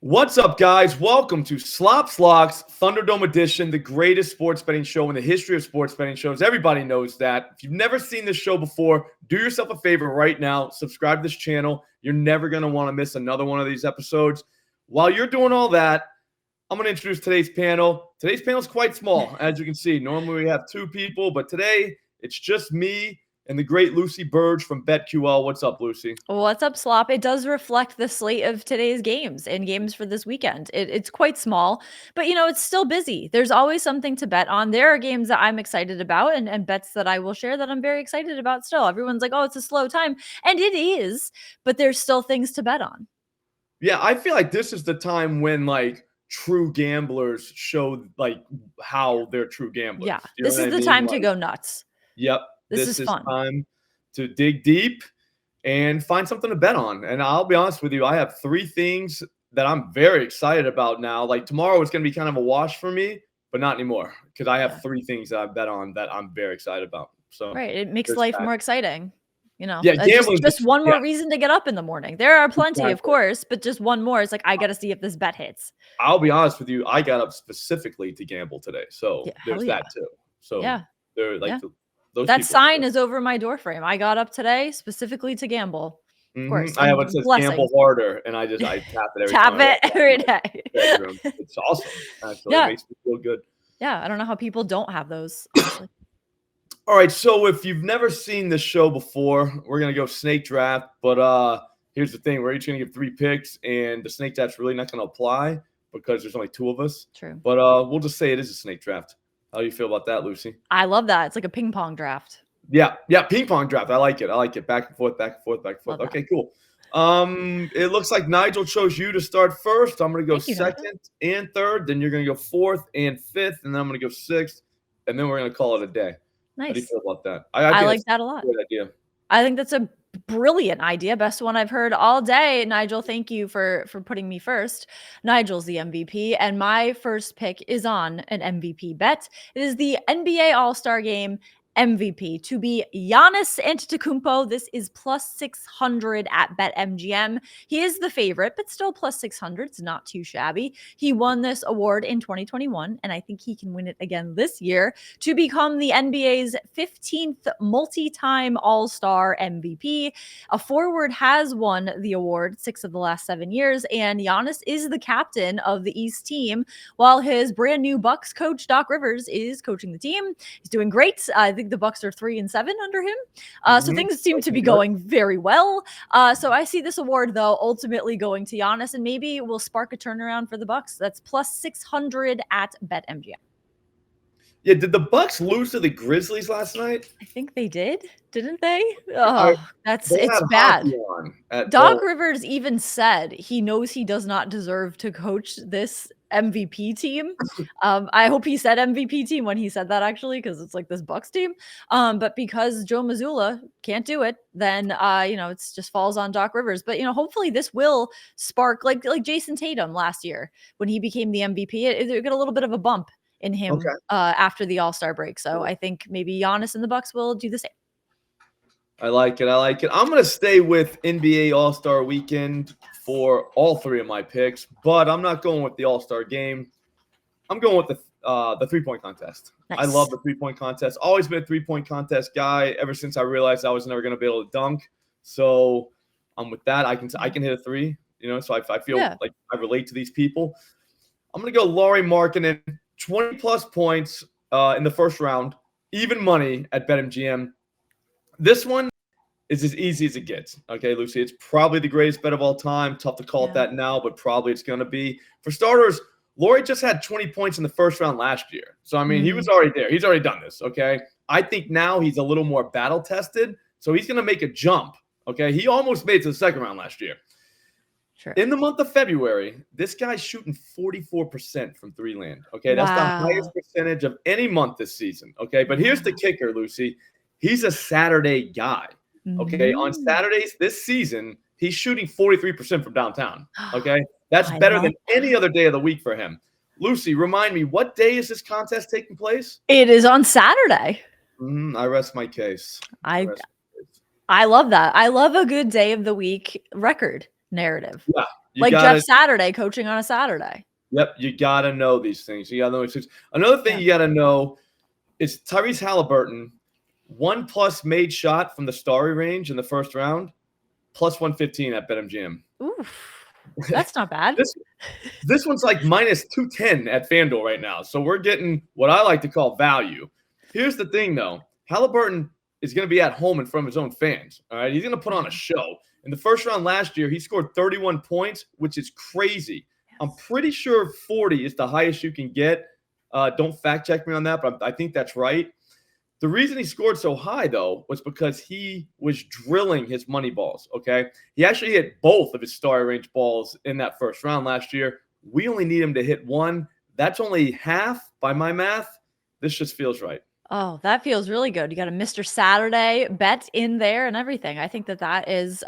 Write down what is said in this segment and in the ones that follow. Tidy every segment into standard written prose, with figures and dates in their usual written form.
What's up, guys? Welcome to SLOPSLOCKS Thunderdome Edition, the greatest sports betting show in the history of sports betting shows. Everybody knows that. If you've never seen this show before, do yourself a favor right now. Subscribe to this channel. You're never going to want to miss another one of these episodes. While you're doing all that, I'm going to introduce today's panel. Today's panel is quite small, as you can see. Normally we have two people, but today it's just me and the great Lucy Burdge from BetQL. What's up, Lucy? What's up, Slop? It does reflect the slate of today's games and games for this weekend. It's quite small, but, it's still busy. There's always something to bet on. There are games that I'm excited about and bets that I will share that I'm very excited about still. Everyone's like, oh, it's a slow time. And it is, but there's still things to bet on. Yeah, I feel like this is the time when, true gamblers show, how they're true gamblers. Yeah, this is the time to go nuts. Yep. This is fun. Time to dig deep and find something to bet on. And I'll be honest with you, I have three things that I'm very excited about now. Like tomorrow is going to be kind of a wash for me, but not anymore because I have three things that I bet on that I'm very excited about. So right, it makes life more exciting. Yeah, gambling just one more reason to get up in the morning. There are plenty, of course, but just one more. It's like I got to see if this bet hits. I'll be honest with you, I got up specifically to gamble today, so there's that too. So they're that sign is over my doorframe. I got up today specifically to gamble. Of course, I have what says gamble harder, and I tap it every day. It's awesome. Actually, it makes me feel good. Yeah, I don't know how people don't have those. All right, so if you've never seen this show before, we're gonna go snake draft. But here's the thing: we're each gonna give three picks, and the snake draft's really not gonna apply because there's only two of us. True. But we'll just say it is a snake draft. How do you feel about that, Lucy? I love that. It's like a ping pong draft. Yeah, ping pong draft. I like it. Back and forth, back and forth, back and forth. Okay, cool. It looks like Nigel chose you to start first. I'm gonna go second and third. Then you're gonna go fourth and fifth, and then I'm gonna go sixth, and then we're gonna call it a day. Nice. How do you feel about that? I like that a lot. Good idea. I think that's a brilliant idea. Best one I've heard all day. Nigel, thank you for putting me first. Nigel's the MVP, and my first pick is on an MVP bet. It is the NBA All-Star Game MVP to be Giannis Antetokounmpo. This is plus 600 at BetMGM. He is the favorite, but still plus 600. It's not too shabby. He won this award in 2021, and I think he can win it again this year to become the NBA's 15th multi-time All-Star MVP. A forward has won the award 6 of the last 7 years, and Giannis is the captain of the East team, while his brand new Bucks coach, Doc Rivers, is coaching the team. He's doing great. I think the Bucks are 3-7 under him. So things seem to be going very well. So I see this award, though, ultimately going to Giannis, and maybe will spark a turnaround for the Bucks. That's plus 600 at BetMGM. Yeah, did the Bucks lose to the Grizzlies last night? I think they did, didn't they? Oh, it's bad. Doc Rivers even said he knows he does not deserve to coach this MVP team. I hope he said MVP team when he said that, actually, because it's like this Bucks team. But because Joe Mazzulla can't do it, then it just falls on Doc Rivers. But hopefully this will spark like Jason Tatum last year when he became the MVP. It got a little bit of a bump in him after the All-Star break. So I think maybe Giannis and the Bucks will do the same. I like it. I'm going to stay with NBA All-Star Weekend for all three of my picks, but I'm not going with the All-Star Game. I'm going with the three-point contest. Nice. I love the three-point contest. Always been a three-point contest guy ever since I realized I was never going to be able to dunk. So I'm with that. I can hit a three, so I feel like I relate to these people. I'm going to go Lauri Markkanen, 20-plus points in the first round, even money at BetMGM. This one is as easy as it gets. Okay, Lucy, it's probably the greatest bet of all time. Tough to call it that now, but probably it's going to be. For starters, Lauri just had 20 points in the first round last year. So, I mean, he was already there. He's already done this, okay? I think now he's a little more battle-tested, so he's going to make a jump, okay? He almost made it to the second round last year. Sure. In the month of February, this guy's shooting 44% from three land. Okay, that's the highest percentage of any month this season. Okay, but here's the kicker, Lucy. He's a Saturday guy. Okay, on Saturdays this season, he's shooting 43% from downtown. Okay, that's better than any other day of the week for him. Lucy, remind me, what day is this contest taking place? It is on Saturday. I rest my case. I love that. I love a good day of the week record. narrative. Yeah. Like Jeff Saturday coaching on a Saturday. Yep. You got to know these things. You got to know these things. Another thing you got to know is Tyrese Halliburton, 1+ made shot from the starry range in the first round, plus 115 at BetMGM. Oof. That's not bad. This one's like minus 210 at FanDuel right now. So we're getting what I like to call value. Here's the thing, though. Halliburton is going to be at home in front of his own fans. All right. He's going to put on a show. In the first round last year, he scored 31 points, which is crazy. I'm pretty sure 40 is the highest you can get. Don't fact check me on that, but I think that's right. The reason he scored so high, though, was because he was drilling his money balls, okay? He actually hit both of his star range balls in that first round last year. We only need him to hit one. That's only half by my math. This just feels right. Oh, that feels really good. You got a Mr. Saturday bet in there and everything. I think that is,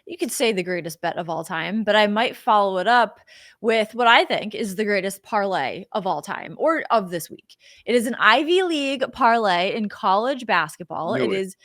you could say the greatest bet of all time, but I might follow it up with what I think is the greatest parlay of all time or of this week. It is an Ivy League parlay in college basketball. It is,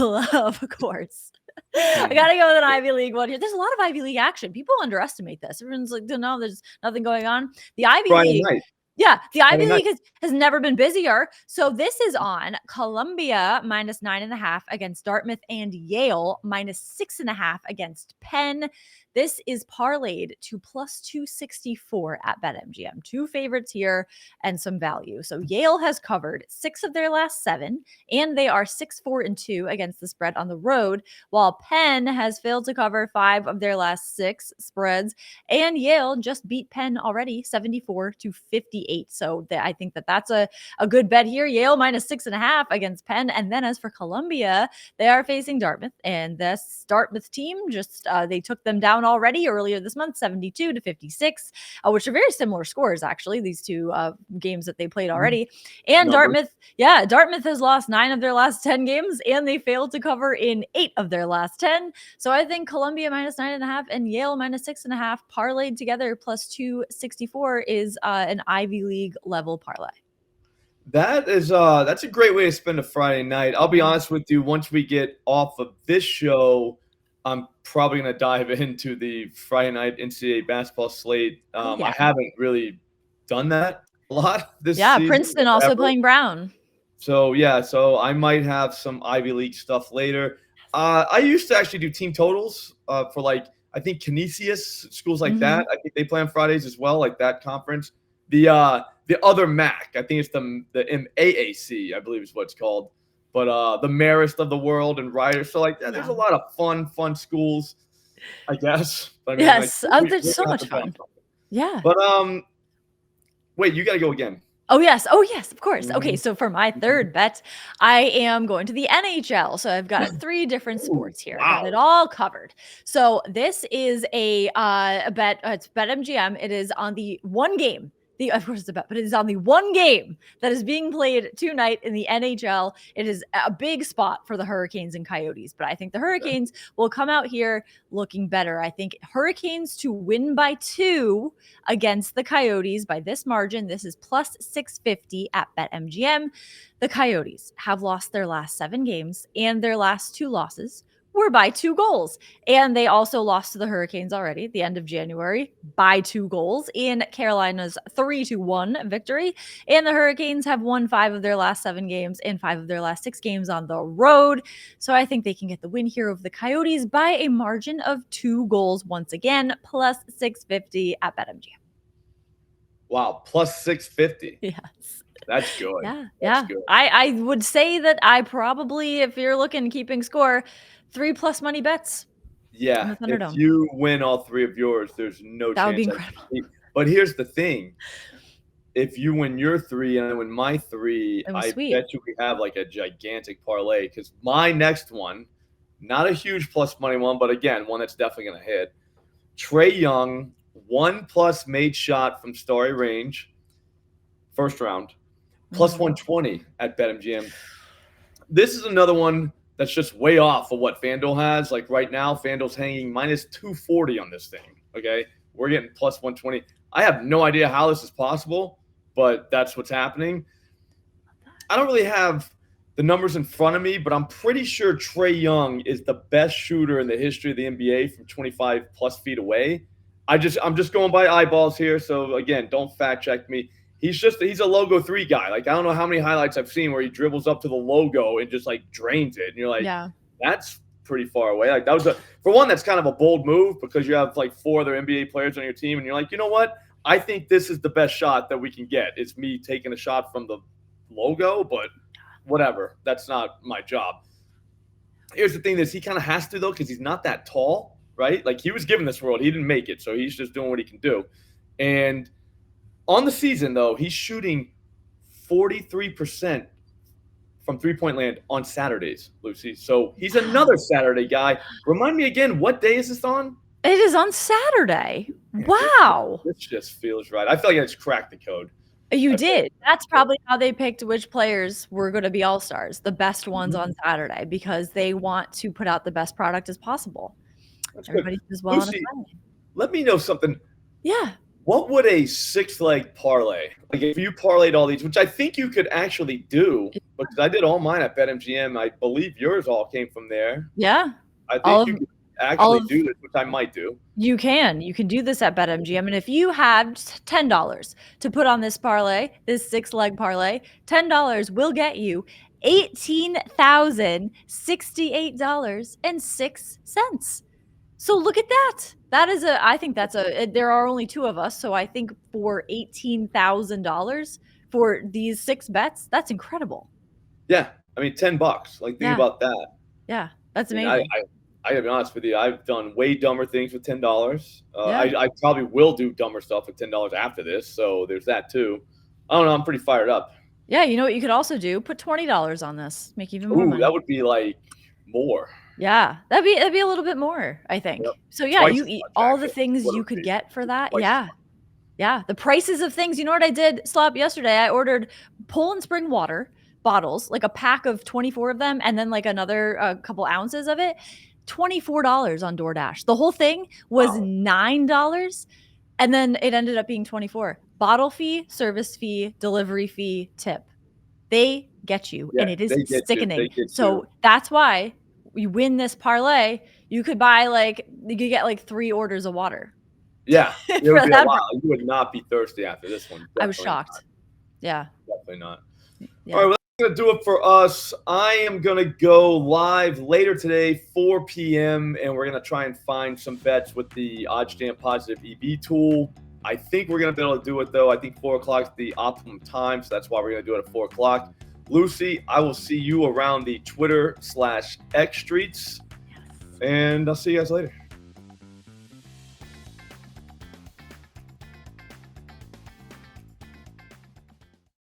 of course. I got to go with an Ivy League one here. There's a lot of Ivy League action. People underestimate this. Everyone's like, no, there's nothing going on. The Ivy League. Night. Yeah, the Ivy League has never been busier. So this is on Columbia minus 9.5 against Dartmouth and Yale minus 6.5 against Penn. This is parlayed to plus 264 at BetMGM. Two favorites here and some value. So Yale has covered 6 of their last 7, and they are 6-4-2 against the spread on the road, while Penn has failed to cover 5 of their last 6 spreads, and Yale just beat Penn already 74-58. So I think that's a good bet here. Yale minus 6.5 against Penn. And then as for Columbia, they are facing Dartmouth, and this Dartmouth team just they took them down already earlier this month, 72-56, which are very similar scores, actually, these two games that they played already. And Dartmouth has lost 9 of their last 10 games, and they failed to cover in 8 of their last 10. So I think Columbia minus 9.5 and Yale minus 6.5 parlayed together plus 264 is an Ivy League level parlay. That's a great way to spend a Friday night. I'll be honest with you, once we get off of this show, I'm probably going to dive into the Friday night NCAA basketball slate. I haven't really done that a lot this season. Princeton also playing Brown. So I might have some Ivy League stuff later. I used to actually do team totals for I think Canisius, schools like that. I think they play on Fridays as well, like that conference. The other MAC, I think it's the MAAC, I believe is what it's called. But the Marist of the world and Riders. So there's a lot of fun schools, I guess. I mean, there's so much fun. Yeah. But wait, you got to go again. Oh, yes, of course. Okay, so for my third bet, I am going to the NHL. So I've got 3 different sports here. I got it all covered. So this is a bet. It's BetMGM. It is on the one game. Of course, it's a bet, but it is on the one game that is being played tonight in the NHL. It is a big spot for the Hurricanes and Coyotes, but I think the Hurricanes will come out here looking better. I think Hurricanes to win by 2 against the Coyotes by this margin. This is plus 650 at BetMGM. The Coyotes have lost their last 7 games, and their last 2 losses were by 2 goals. And they also lost to the Hurricanes already at the end of January by 2 goals in Carolina's 3-1 victory. And the Hurricanes have won 5 of their last 7 games and 5 of their last 6 games on the road. So I think they can get the win here over the Coyotes by a margin of 2 goals once again, plus 650 at BetMGM. Wow, plus 650. Yes. That's good. Yeah. Good. I would say that I probably, if you're looking keeping score, 3+ money bets. Yeah, if you win all 3 of yours, there's no chance. That would be incredible. But here's the thing. If you win your 3 and I win my 3, I bet you we have a gigantic parlay, because my next one, not a huge plus money one, but again, one that's definitely going to hit. Trae Young, 1+ made shot from starry range, first round, plus 120 at BetMGM. This is another one that's just way off of what FanDuel has. Right now, FanDuel's hanging minus 240 on this thing, okay? We're getting plus 120. I have no idea how this is possible, but that's what's happening. I don't really have the numbers in front of me, but I'm pretty sure Trae Young is the best shooter in the history of the NBA from 25 plus feet away. I'm just going by eyeballs here. So again, don't fact check me. He's a logo 3 guy. Like, I don't know how many highlights I've seen where he dribbles up to the logo and just like drains it. And you're like, that's pretty far away. Like, that was for one, that's kind of a bold move because you have like 4 other NBA players on your team. And you're like, you know what? I think this is the best shot that we can get. It's me taking a shot from the logo, but whatever. That's not my job. Here's the thing: he kind of has to, though, because he's not that tall, right? Like, he was given this world. He didn't make it, so he's just doing what he can do. And on the season, though, he's shooting 43% from three-point land on Saturdays, Lucy. So he's another Saturday guy. Remind me again, what day is this on? It is on Saturday. Wow. This just feels right. I feel like I just cracked the code. You did. That's probably how they picked which players were going to be all-stars, the best ones on Saturday, because they want to put out the best product as possible. That's Everybody does well on a Lucy, Sunday. let me know something. Yeah. What would a 6-leg parlay, like if you parlayed all these, which I think you could actually do, because I did all mine at BetMGM. I believe yours all came from there. Yeah. I think you could actually do this, which I might do. You can do this at BetMGM. And if you have $10 to put on this parlay, this 6-leg parlay, $10 will get you $18,068.06. So look at that. That is I think that's there are only 2 of us. So I think for $18,000 for these 6 bets, that's incredible. Yeah. I mean, $10. Like, think about that. Yeah. That's amazing. I gotta be honest with you. I've done way dumber things with $10. I probably will do dumber stuff with $10 after this. So there's that too. I don't know. I'm pretty fired up. Yeah. You know what you could also do? Put $20 on this. Make even more money. That would be like more. Yeah, that'd be a little bit more, I think. Yep. So yeah, twice you eat all the things you could get for that. Yeah. The prices of things. You know what I did, Slop, yesterday? I ordered Poland Spring water bottles, like a pack of 24 of them, and then like another couple ounces of it. $24 on DoorDash. The whole thing was $9, and then it ended up being $24. Bottle fee, service fee, delivery fee, tip. They get you, and it is sickening. So that's why. You win this parlay, you could buy you could get like 3 orders of water. Yeah, it would be a lot. You would not be thirsty after this one. Definitely I was shocked. Not. Yeah, definitely not. Yeah. All right, well, that's gonna do it for us. I am gonna go live later today, 4 p.m., and we're gonna try and find some bets with the OddsJam Positive EV tool. I think we're gonna be able to do it though. I think 4 o'clock is the optimum time, so that's why we're gonna do it at 4 o'clock. Lucy, I will see you around the Twitter/X streets, and I'll see you guys later.